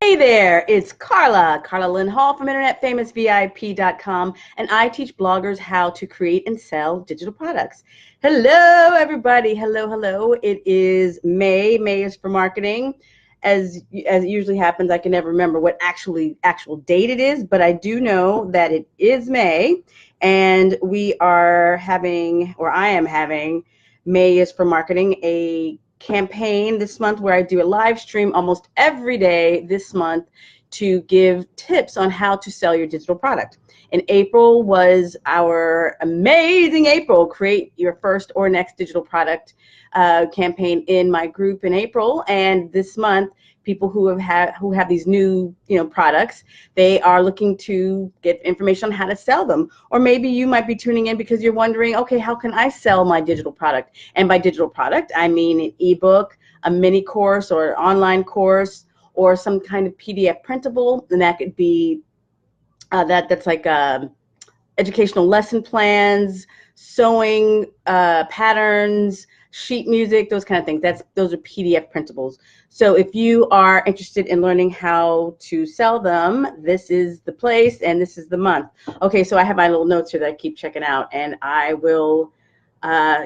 Hey there, it's Carla Lynn Hall from InternetFamousVIP.com, and I teach bloggers how to create and sell digital products. Hello, everybody. Hello. It is May. May is for marketing. As it usually happens, I can never remember what actual date it is, but I do know that it is May, and we are having, or I am having, May is for marketing, a campaign this month where I do a live stream almost every day this month to give tips on how to sell your digital product. And April was our amazing April, create your first or next digital product campaign in my group in April. And this month, people who have these new products, they are looking to get information on how to sell them. Or maybe you might be tuning in because you're wondering, okay, how can I sell my digital product? And by digital product, I mean an ebook, a mini course or an online course, or some kind of PDF printable. And that could be that's like educational lesson plans, sewing patterns, sheet music, those kind of things. Those are PDF printables. So if you are interested in learning how to sell them, this is the place and this is the month. Okay, so I have my little notes here that I keep checking out, and I will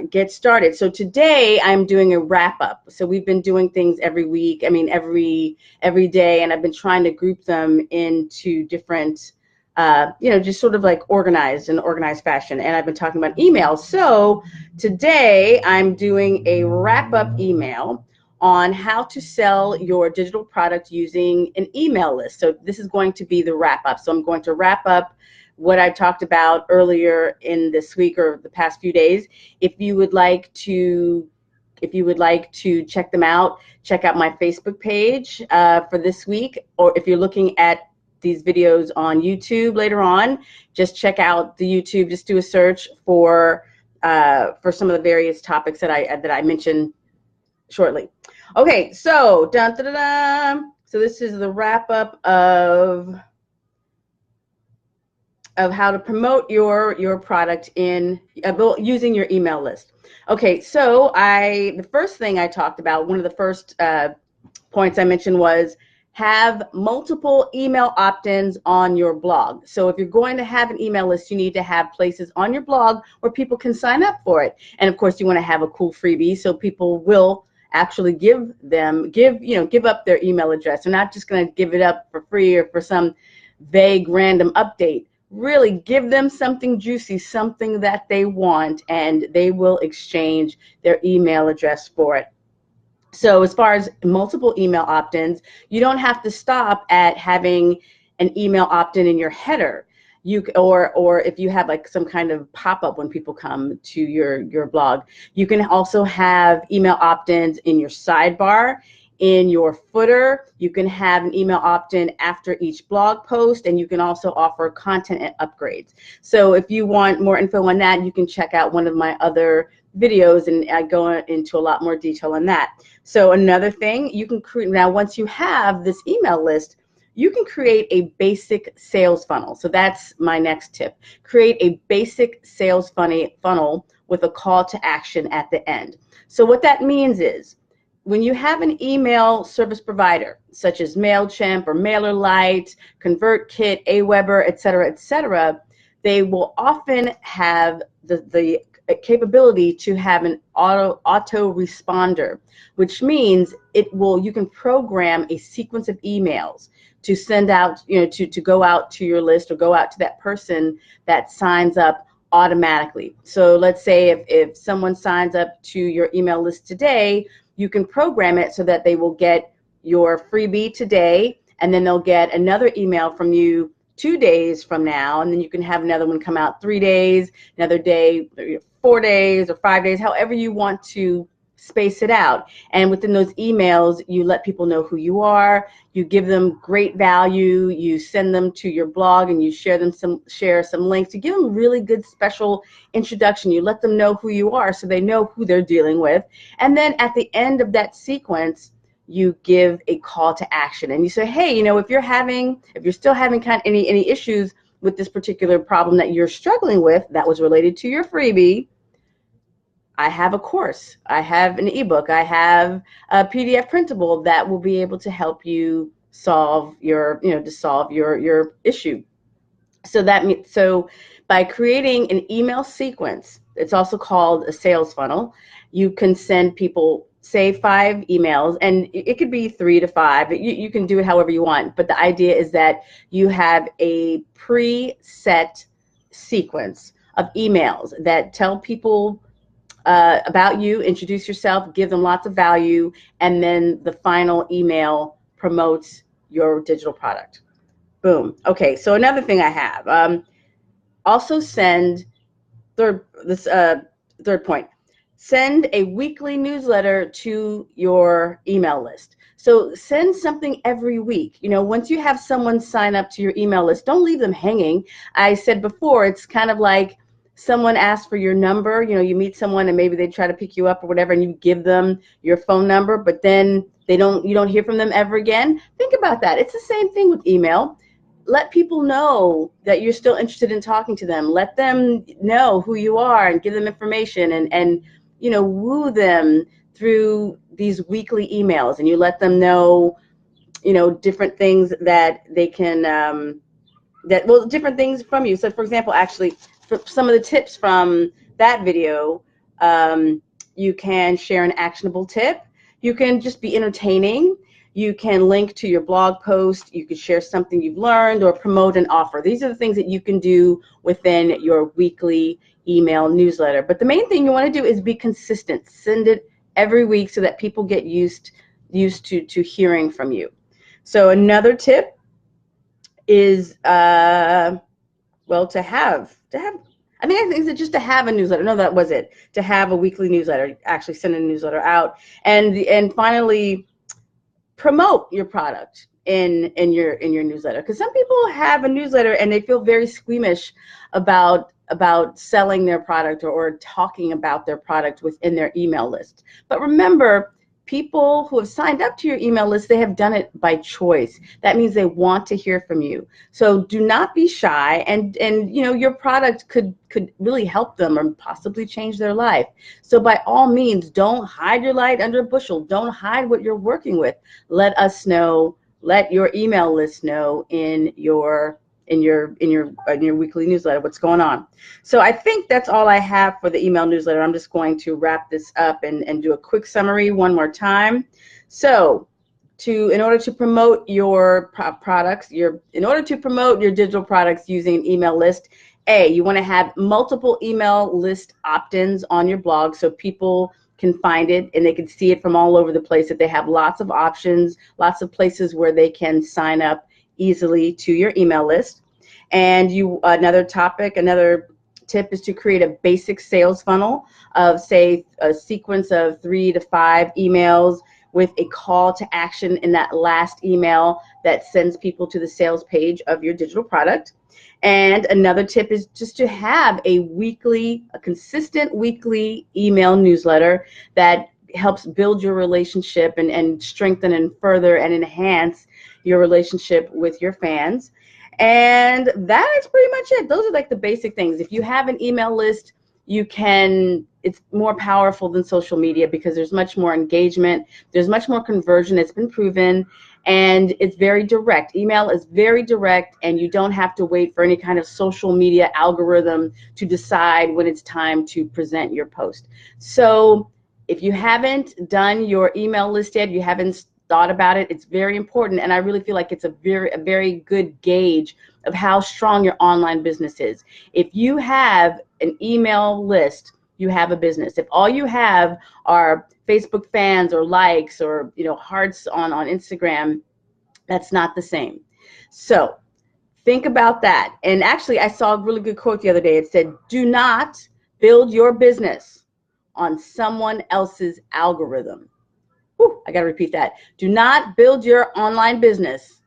get started. So today I'm doing a wrap up. So we've been doing things every week, every day, and I've been trying to group them into different just sort of like organized fashion. And I've been talking about emails. So today I'm doing a wrap-up email on how to sell your digital product using an email list. So this is going to be the wrap-up. So I'm going to wrap up what I talked about earlier in this week or the past few days. If you would like to check them out, check out my Facebook page for this week. Or if you're looking at these videos on YouTube later on, just check out the YouTube. Just do a search for some of the various topics that I mentioned shortly. Okay, so so this is the wrap up of how to promote your product in using your email list. Okay, so the first thing I talked about, one of the first points I mentioned was have multiple email opt-ins on your blog. So if you're going to have an email list, you need to have places on your blog where people can sign up for it. And of course, you want to have a cool freebie so people will actually give up their email address. They're not just going to give it up for free or for some vague random update. Really give them something juicy, something that they want, and they will exchange their email address for it. So as far as multiple email opt-ins, you don't have to stop at having an email opt-in in your header. Or if you have like some kind of pop-up when people come to your blog, you can also have email opt-ins in your sidebar, in your footer. You can have an email opt-in after each blog post, and you can also offer content upgrades. So if you want more info on that, you can check out one of my other videos, and I go into a lot more detail on that. So another thing you can create now, once you have this email list, you can create a basic sales funnel. So that's my next tip. Create a basic sales funnel with a call to action at the end. So what that means is when you have an email service provider, such as MailChimp or MailerLite, ConvertKit, Aweber, et cetera, they will often have the capability to have an auto responder, which means you can program a sequence of emails to send out, to go out to your list or go out to that person that signs up automatically. So let's say if someone signs up to your email list today, you can program it so that they will get your freebie today, and then they'll get another email from you 2 days from now, and then you can have another one come out 3 days, another day, 4 days or 5 days, however you want to space it out. And within those emails, you let people know who you are, you give them great value, you send them to your blog, and you share some links. You give them really good special introduction. You let them know who you are so they know who they're dealing with. And then at the end of that sequence, you give a call to action, and you say, hey, if you're still having kind of any issues with this particular problem that you're struggling with that was related to your freebie, I have a course, I have an ebook, I have a PDF printable that will be able to help you solve your, to solve your issue. So that means, so by creating an email sequence, it's also called a sales funnel. You can send people, say, 5 emails, and it could be 3 to 5. You can do it however you want, but the idea is that you have a preset sequence of emails that tell people about you, introduce yourself, give them lots of value, and then the final email promotes your digital product. Boom. Okay, so another thing I have, also send, third point, send a weekly newsletter to your email list. So send something every week. Once you have someone sign up to your email list, don't leave them hanging. I said before, it's kind of like someone asks for your number. You meet someone and maybe they try to pick you up or whatever, and you give them your phone number, but then you don't hear from them ever again. Think about that. It's the same thing with email. Let people know that you're still interested in talking to them. Let them know who you are and give them information, and woo them through these weekly emails, and you let them know, different things that they can, different things from you. So for example, actually, for some of the tips from that video, you can share an actionable tip. You can just be entertaining. You can link to your blog post. You can share something you've learned or promote an offer. These are the things that you can do within your weekly email newsletter. But the main thing you want to do is be consistent. Send it every week so that people get used to hearing from you. So another tip is, to have. I think it's just to have a newsletter. No, that was it. To have a weekly newsletter. Actually, send a newsletter out, and finally, promote your product in your newsletter, because some people have a newsletter and they feel very squeamish about selling their product or talking about their product within their email list. But remember, people who have signed up to your email list, they have done it by choice. That means they want to hear from you. So do not be shy, and your product could really help them or possibly change their life. So by all means, don't hide your light under a bushel. Don't hide what you're working with. Let us know. Let your email list know in your weekly newsletter what's going on. So I think that's all I have for the email newsletter. I'm just going to wrap this up and do a quick summary one more time. So in order to promote your products, in order to promote your digital products using an email list, you want to have multiple email list opt-ins on your blog so people can find it and they can see it from all over the place, that they have lots of options, lots of places where they can sign up easily to your email list. And another tip is to create a basic sales funnel of, say, a sequence of 3 to 5 emails with a call to action in that last email that sends people to the sales page of your digital product. And another tip is just to have a consistent weekly email newsletter that helps build your relationship and strengthen and further and enhance your relationship with your fans. And that is pretty much it. Those are like the basic things. If you have an email list, it's more powerful than social media because there's much more engagement, there's much more conversion, it's been proven, and it's very direct. Email is very direct, and you don't have to wait for any kind of social media algorithm to decide when it's time to present your post. So if you haven't done your email list yet, you haven't thought about it, it's very important, and I really feel like it's a very good gauge of how strong your online business is. If you have an email list, you have a business. If all you have are Facebook fans or likes or hearts on Instagram, that's not the same. So think about that. And actually, I saw a really good quote the other day. It said, "Do not build your business on someone else's algorithm." Whew, I got to repeat that. Do not build your online business.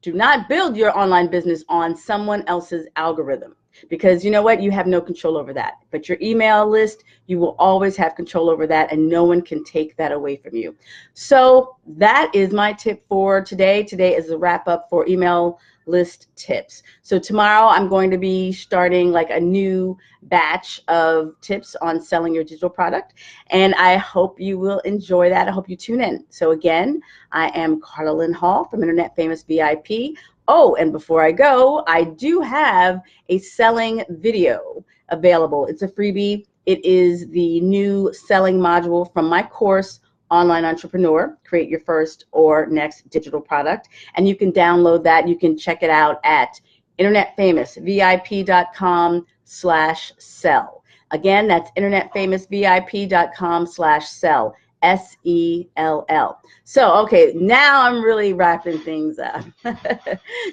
Do not build your online business on someone else's algorithm. because you know what? You have no control over that. But your email list, you will always have control over that, and no one can take that away from you. So that is my tip for today. Today is the wrap up for email list tips. So tomorrow I'm going to be starting like a new batch of tips on selling your digital product, and I hope you will enjoy that. I hope you tune in. So again, I am Carla Lynn Hall from Internet Famous VIP. Oh, and before I go, I do have a selling video available. It's a freebie. It is the new selling module from my course, Online Entrepreneur, Create Your First or Next Digital Product. And you can download that. You can check it out at internetfamousvip.com/sell. Again, that's internetfamousvip.com/sell. SELL. So, okay, now I'm really wrapping things up.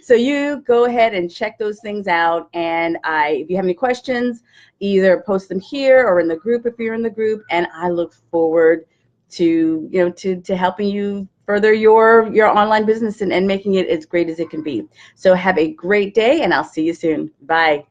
So you go ahead and check those things out. And if you have any questions, either post them here or in the group if you're in the group. And I look forward to helping you further your online business and making it as great as it can be. So have a great day, and I'll see you soon. Bye.